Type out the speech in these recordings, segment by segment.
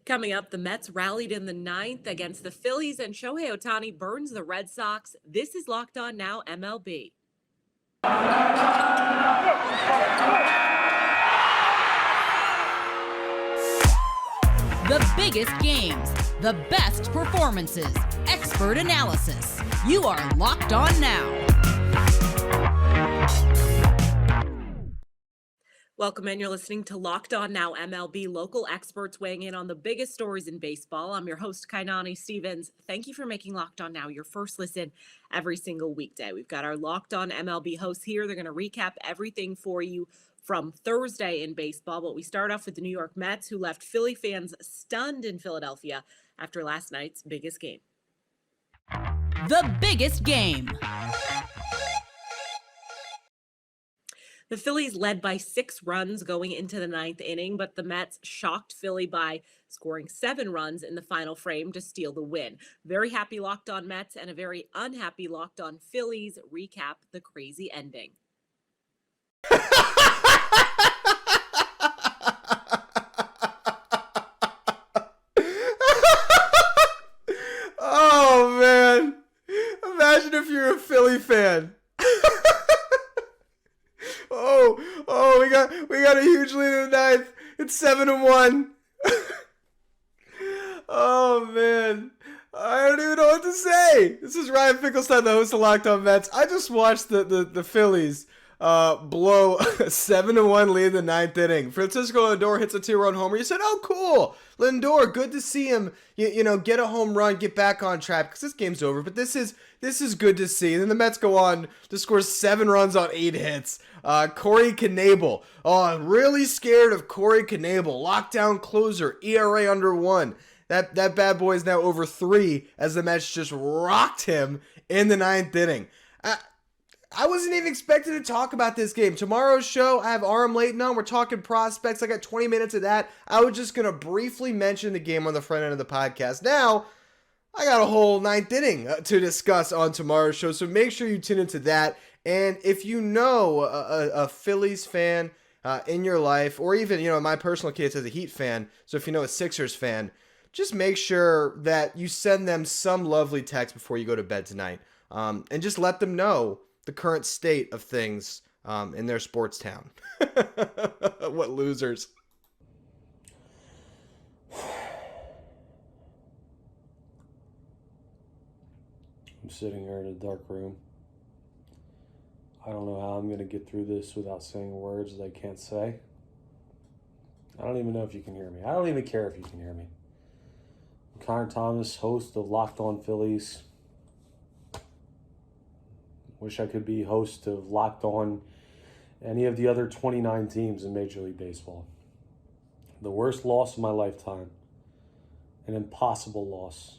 Coming up, the Mets rallied in the ninth against the Phillies, and Shohei Ohtani burns the Red Sox. This is Locked On Now MLB. The biggest games, the best performances, expert analysis. You are Locked On Now. Welcome in. You're listening to Locked On Now MLB, local experts weighing in on the biggest stories in baseball. I'm your host, Kainani Stevens. Thank you for making Locked On Now your first listen every single weekday. We've got our Locked On MLB hosts here. They're going to recap everything for you from Thursday in baseball. But we start off with the New York Mets, who left Philly fans stunned in Philadelphia after last night's biggest game. The biggest game. The Phillies led by 6 runs going into the ninth inning, but the Mets shocked Philly by scoring 7 runs in the final frame to steal the win. Very happy Locked On Mets and a very unhappy Locked On Phillies recap the crazy ending. Oh, man. Imagine if you're a Philly fan. we got a huge lead in the ninth. It's 7-1. Oh, man. I don't even know what to say. This is Ryan Finkelstein, the host of Locked On Mets. I just watched the Phillies blow a 7-1 lead in the ninth inning. Francisco Lindor hits a 2-run homer. You said, oh, cool. Lindor, good to see him, you know, get a home run, get back on track, because this game's over. But this is good to see. And then the Mets go on to score 7 runs on 8 hits. Corey Knebel. Oh, I'm really scared of Corey Knebel. Lockdown closer, ERA under 1. That bad boy is now over 3 as the Mets just rocked him in the ninth inning. I wasn't even expected to talk about this game. Tomorrow's show, I have Aram Layton on. We're talking prospects. I got 20 minutes of that. I was just going to briefly mention the game on the front end of the podcast. Now, I got a whole ninth inning to discuss on tomorrow's show, so make sure you tune into that. And if you know a Phillies fan in your life, or even, you know, in my personal case as a Heat fan, so if you know a Sixers fan, just make sure that you send them some lovely text before you go to bed tonight. And just let them know the current state of things in their sports town. What losers. I'm sitting here in a dark room. I don't know how I'm going to get through this without saying words that I can't say. I don't even know if you can hear me. I don't even care if you can hear me. I'm Connor Thomas, host of Locked On Phillies. Wish I could be host of Locked On any of the other 29 teams in Major League Baseball. The worst loss of my lifetime. An impossible loss.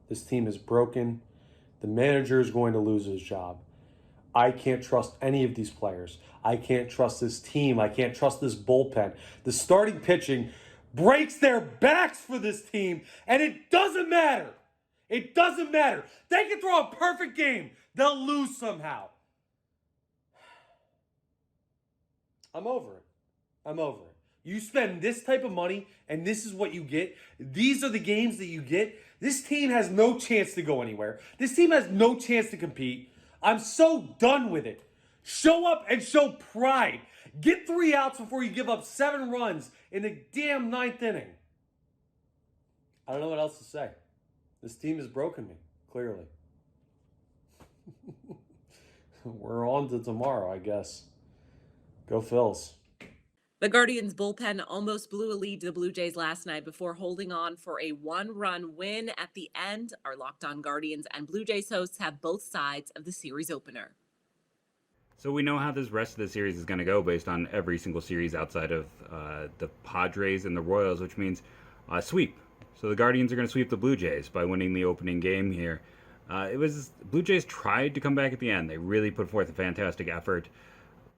This team is broken. The manager is going to lose his job. I can't trust any of these players. I can't trust this team. I can't trust this bullpen. The starting pitching breaks their backs for this team, and it doesn't matter. It doesn't matter. They can throw a perfect game. They'll lose somehow. I'm over it. I'm over it. You spend this type of money, and this is what you get. These are the games that you get. This team has no chance to go anywhere. This team has no chance to compete. I'm so done with it. Show up and show pride. Get 3 outs before you give up 7 runs in the damn ninth inning. I don't know what else to say. This team has broken me, clearly. We're on to tomorrow, I guess. Go Phils. The Guardians bullpen almost blew a lead to the Blue Jays last night before holding on for a 1-run win at the end. Our Locked On Guardians and Blue Jays hosts have both sides of the series opener. So we know how this rest of the series is going to go based on every single series outside of the Padres and the Royals, which means sweep. So the Guardians are going to sweep the Blue Jays by winning the opening game here. Blue Jays tried to come back at the end. They really put forth a fantastic effort.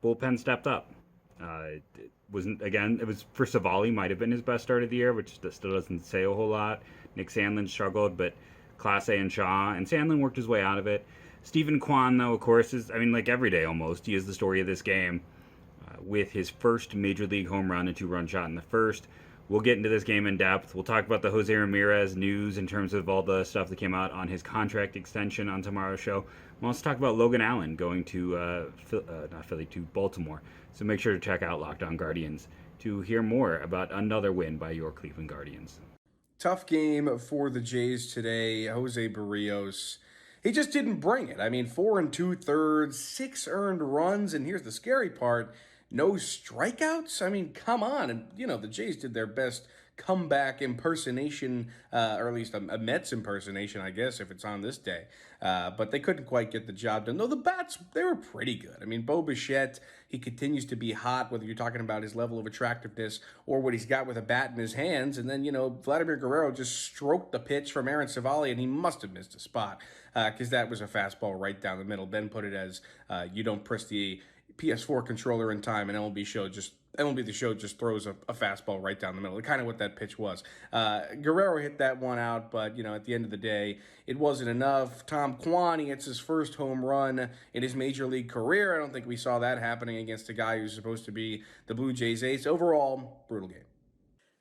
Bullpen stepped up. It was for Savali, might have been his best start of the year, which still doesn't say a whole lot. Nick Sandlin struggled, but Clase and Shaw, and Sandlin worked his way out of it. Stephen Kwan, though, of course, like every day almost, he is the story of this game with his first Major League home run, a 2-run shot in the first, We'll get into this game in depth. We'll talk about the Jose Ramirez news in terms of all the stuff that came out on his contract extension on tomorrow's show. We'll also talk about Logan Allen going to, not Philly, to Baltimore. So make sure to check out Locked On Guardians to hear more about another win by your Cleveland Guardians. Tough game for the Jays today. Jose Barrios, he just didn't bring it. I mean, 4 2/3, 6 earned runs, and here's the scary part, no strikeouts? I mean, come on. And, the Jays did their best comeback impersonation, or at least a Mets impersonation, I guess, if it's on this day. But they couldn't quite get the job done. Though the bats, they were pretty good. I mean, Bo Bichette, he continues to be hot, whether you're talking about his level of attractiveness or what he's got with a bat in his hands. And then, Vladimir Guerrero just stroked the pitch from Aaron Savali, and he must have missed a spot because that was a fastball right down the middle. Ben put it as you don't press the PS4 controller in time, and MLB The Show just throws a fastball right down the middle. Kind of what that pitch was. Guerrero hit that one out, but, at the end of the day, it wasn't enough. Tom Kwan, he hits his first home run in his major league career. I don't think we saw that happening against a guy who's supposed to be the Blue Jays ace. Overall, brutal game.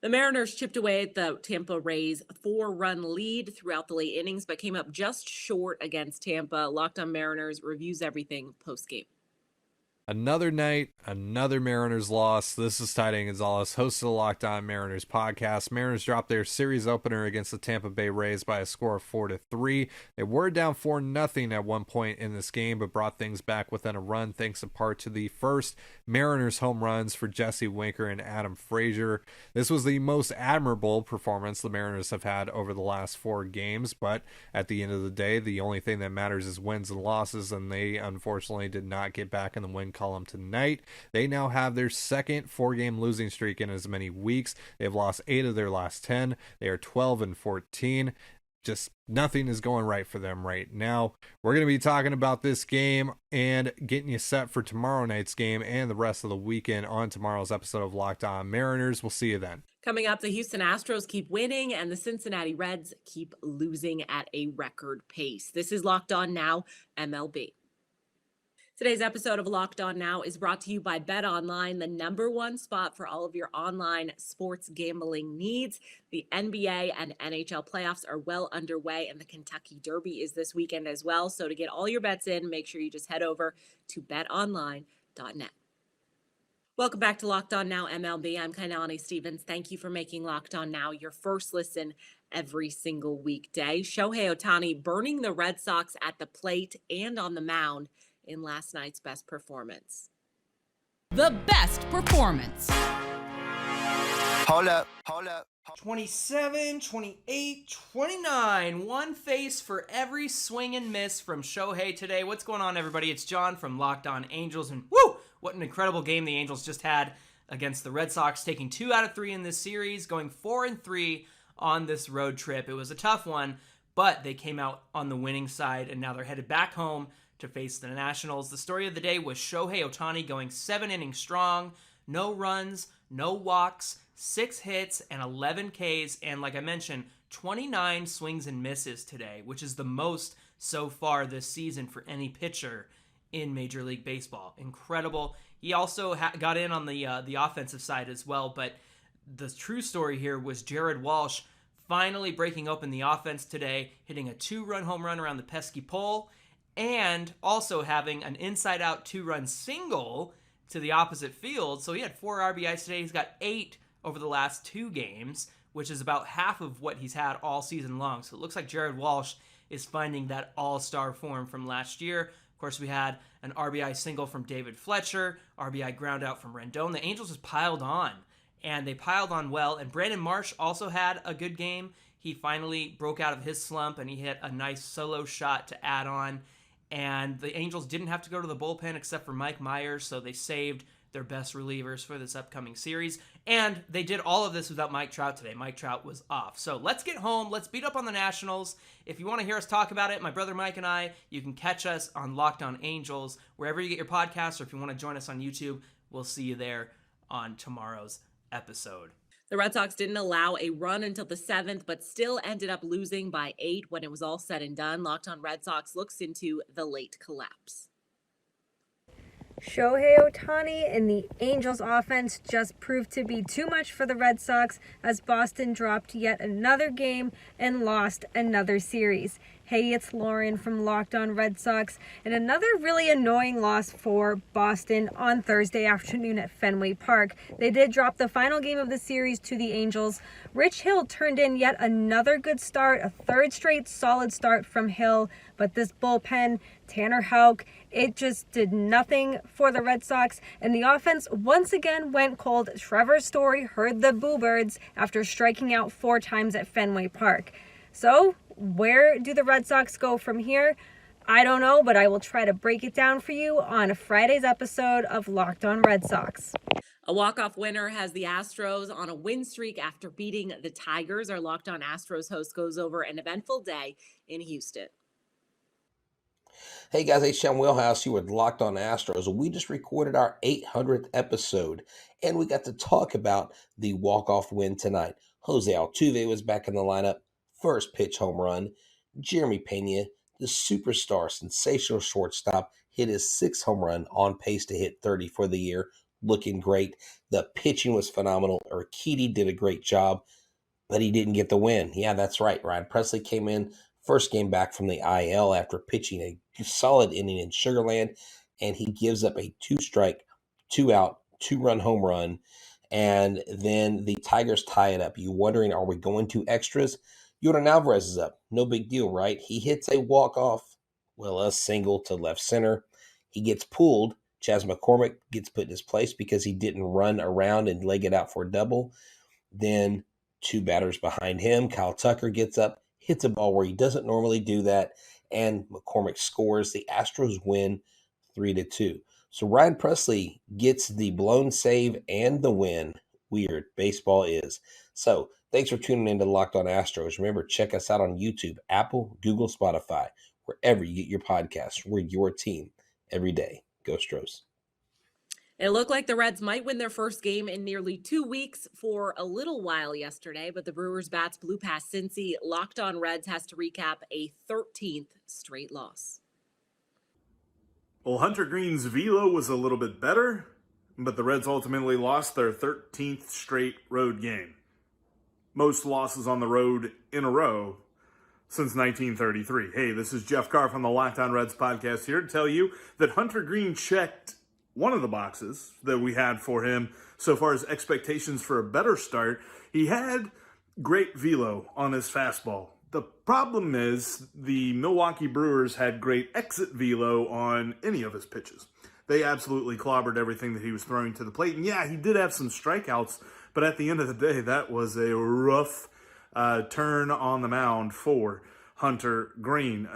The Mariners chipped away at the Tampa Rays' 4-run lead throughout the late innings, but came up just short against Tampa. Locked On Mariners reviews everything post-game. Another night, another Mariners loss. This is Ty Gonzalez, host of the Locked On Mariners podcast. Mariners dropped their series opener against the Tampa Bay Rays by a score of 4-3. They were down 4-0 at one point in this game, but brought things back within a run thanks in part to the first Mariners home runs for Jesse Winker and Adam Frazier. This was the most admirable performance the Mariners have had over the last 4 games, but at the end of the day, the only thing that matters is wins and losses, and they unfortunately did not get back in the win column tonight. They now have their second 4-game losing streak in as many weeks. They've lost 8 of their last 10. They are 12-14. Just nothing is going right for them right now. We're going to be talking about this game and getting you set for tomorrow night's game and the rest of the weekend on tomorrow's episode of Locked On Mariners. We'll see you then. Coming up, the Houston Astros keep winning and the Cincinnati Reds keep losing at a record pace. This is Locked On Now, MLB. Today's episode of Locked On Now is brought to you by BetOnline, the #1 spot for all of your online sports gambling needs. The NBA and NHL playoffs are well underway, and the Kentucky Derby is this weekend as well. So to get all your bets in, make sure you just head over to betonline.net. Welcome back to Locked On Now MLB. I'm Kainani Stevens. Thank you for making Locked On Now your first listen every single weekday. Shohei Ohtani burning the Red Sox at the plate and on the mound in last night's best performance. The best performance. Hold up. 27, 28, 29. One face for every swing and miss from Shohei today. What's going on, everybody? It's John from Locked On Angels. And woo, what an incredible game the Angels just had against the Red Sox, taking 2 out of 3 in this series, going 4-3 on this road trip. It was a tough one, but they came out on the winning side, and now they're headed back home to face the Nationals. The story of the day was Shohei Ohtani going 7 innings strong, no runs, no walks, 6 hits, and 11 Ks, and like I mentioned, 29 swings and misses today, which is the most so far this season for any pitcher in Major League Baseball. Incredible. He also got in on the offensive side as well, but the true story here was Jared Walsh finally breaking open the offense today, hitting a 2-run home run around the pesky pole, and also having an inside-out 2-run single to the opposite field. So he had 4 RBIs today. He's got 8 over the last 2 games, which is about half of what he's had all season long. So it looks like Jared Walsh is finding that all-star form from last year. Of course, we had an RBI single from David Fletcher, RBI ground out from Rendon. The Angels just piled on, and they piled on well. And Brandon Marsh also had a good game. He finally broke out of his slump, and he hit a nice solo shot to add on. And the Angels didn't have to go to the bullpen except for Mike Myers, so they saved their best relievers for this upcoming series. And they did all of this without Mike Trout today. Mike Trout was off. So let's get home. Let's beat up on the Nationals. If you want to hear us talk about it, my brother Mike and I, you can catch us on Locked On Angels, wherever you get your podcasts, or if you want to join us on YouTube, we'll see you there on tomorrow's episode. The Red Sox didn't allow a run until the 7th, but still ended up losing by 8 when it was all said and done. Locked On Red Sox looks into the late collapse. Shohei Ohtani and the Angels offense just proved to be too much for the Red Sox as Boston dropped yet another game and lost another series. Hey, it's Lauren from Locked On Red Sox, and another really annoying loss for Boston on Thursday afternoon at Fenway Park. They did drop the final game of the series to the Angels. Rich Hill turned in yet another good start, a third straight solid start from Hill, but this bullpen, Tanner Houck, it just did nothing for the Red Sox, and the offense once again went cold. Trevor Story heard the boo birds after striking out 4 times at Fenway Park. So, where do the Red Sox go from here? I don't know, but I will try to break it down for you on Friday's episode of Locked On Red Sox. A walk-off winner has the Astros on a win streak after beating the Tigers. Our Locked On Astros host goes over an eventful day in Houston. Hey guys, it's Sean Wheelhouse here with Locked On Astros. We just recorded our 800th episode, and we got to talk about the walk-off win tonight. Jose Altuve was back in the lineup. First pitch home run. Jeremy Pena, the superstar, sensational shortstop, hit his 6th home run, on pace to hit 30 for the year. Looking great. The pitching was phenomenal. Urquidy did a great job, but he didn't get the win. Yeah, that's right. Ryan Presley came in first game back from the IL after pitching a solid inning in Sugar Land, and he gives up a 2-strike, 2-out, 2-run home run, and then the Tigers tie it up. You wondering, are we going to extras? Yordan Alvarez is up. No big deal, right? He hits a walk-off, a single to left center. He gets pulled. Chas McCormick gets put in his place because he didn't run around and leg it out for a double. Then 2 batters behind him. Kyle Tucker gets up, hits a ball where he doesn't normally do that, and McCormick scores. The Astros win 3-2. So Ryan Presley gets the blown save and the win. Weird. Baseball is. So thanks for tuning in to Locked On Astros. Remember, check us out on YouTube, Apple, Google, Spotify, wherever you get your podcasts. We're your team every day. Go Stros. It looked like the Reds might win their first game in nearly 2 weeks for a little while yesterday, but the Brewers' bats blew past Cincy. Locked On Reds has to recap a 13th straight loss. Well, Hunter Green's velo was a little bit better, but the Reds ultimately lost their 13th straight road game. Most losses on the road in a row since 1933. Hey, this is Jeff Carr from the Locked On Reds podcast here to tell you that Hunter Green checked one of the boxes that we had for him so far as expectations for a better start. He had great velo on his fastball. The problem is the Milwaukee Brewers had great exit velo on any of his pitches. They absolutely clobbered everything that he was throwing to the plate. And yeah, he did have some strikeouts, but at the end of the day, that was a rough turn on the mound for Hunter Green.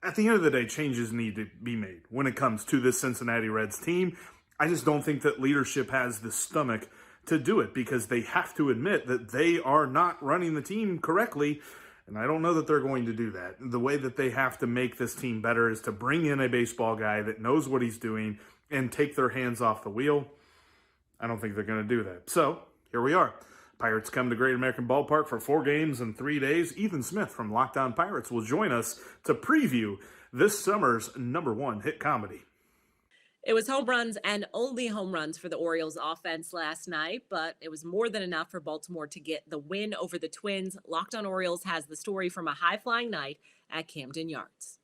At the end of the day, changes need to be made when it comes to this Cincinnati Reds team. I just don't think that leadership has the stomach to do it because they have to admit that they are not running the team correctly, and I don't know that they're going to do that. The way that they have to make this team better is to bring in a baseball guy that knows what he's doing and take their hands off the wheel. I don't think they're going to do that. So, here we are. Pirates come to Great American Ballpark for 4 games in 3 days. Ethan Smith from Locked On Pirates will join us to preview this summer's #1 hit comedy. It was home runs and only home runs for the Orioles offense last night, but it was more than enough for Baltimore to get the win over the Twins. Locked On Orioles has the story from a high-flying night at Camden Yards.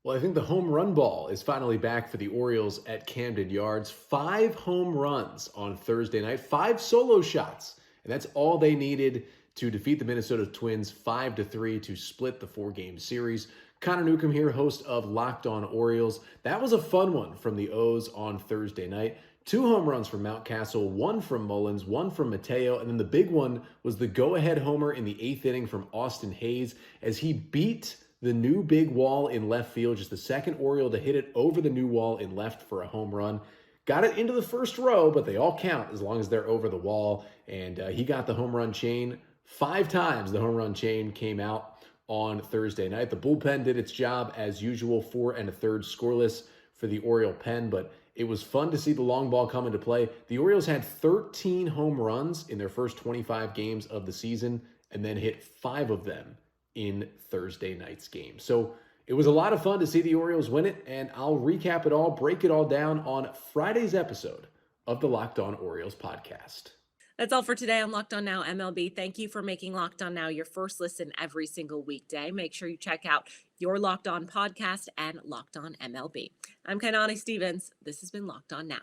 Well, I think the home run ball is finally back for the Orioles at Camden Yards. 5 home runs on Thursday night, 5 solo shots. And that's all they needed to defeat the Minnesota Twins 5-3 to split the 4-game series. Connor Newcomb here, host of Locked On Orioles. That was a fun one from the O's on Thursday night. 2 home runs from Mountcastle, 1 from Mullins, 1 from Mateo, and then the big one was the go-ahead homer in the 8th inning from Austin Hayes as he beat the new big wall in left field, just the second Oriole to hit it over the new wall in left for a home run. Got it into the first row, but they all count as long as they're over the wall. And he got the home run chain 5 times. The home run chain came out on Thursday night. The bullpen did its job as usual, 4 1/3 scoreless for the Oriole pen, but it was fun to see the long ball come into play. The Orioles had 13 home runs in their first 25 games of the season and then hit 5 of them in Thursday night's game. So It was a lot of fun to see the Orioles win it, and I'll recap it all, break it all down on Friday's episode of the Locked On Orioles podcast. That's all for today on Locked On Now MLB. Thank you for making Locked On Now your first listen every single weekday. Make sure you check out your Locked On podcast and Locked On MLB. I'm Kainani Stevens. This has been Locked On Now.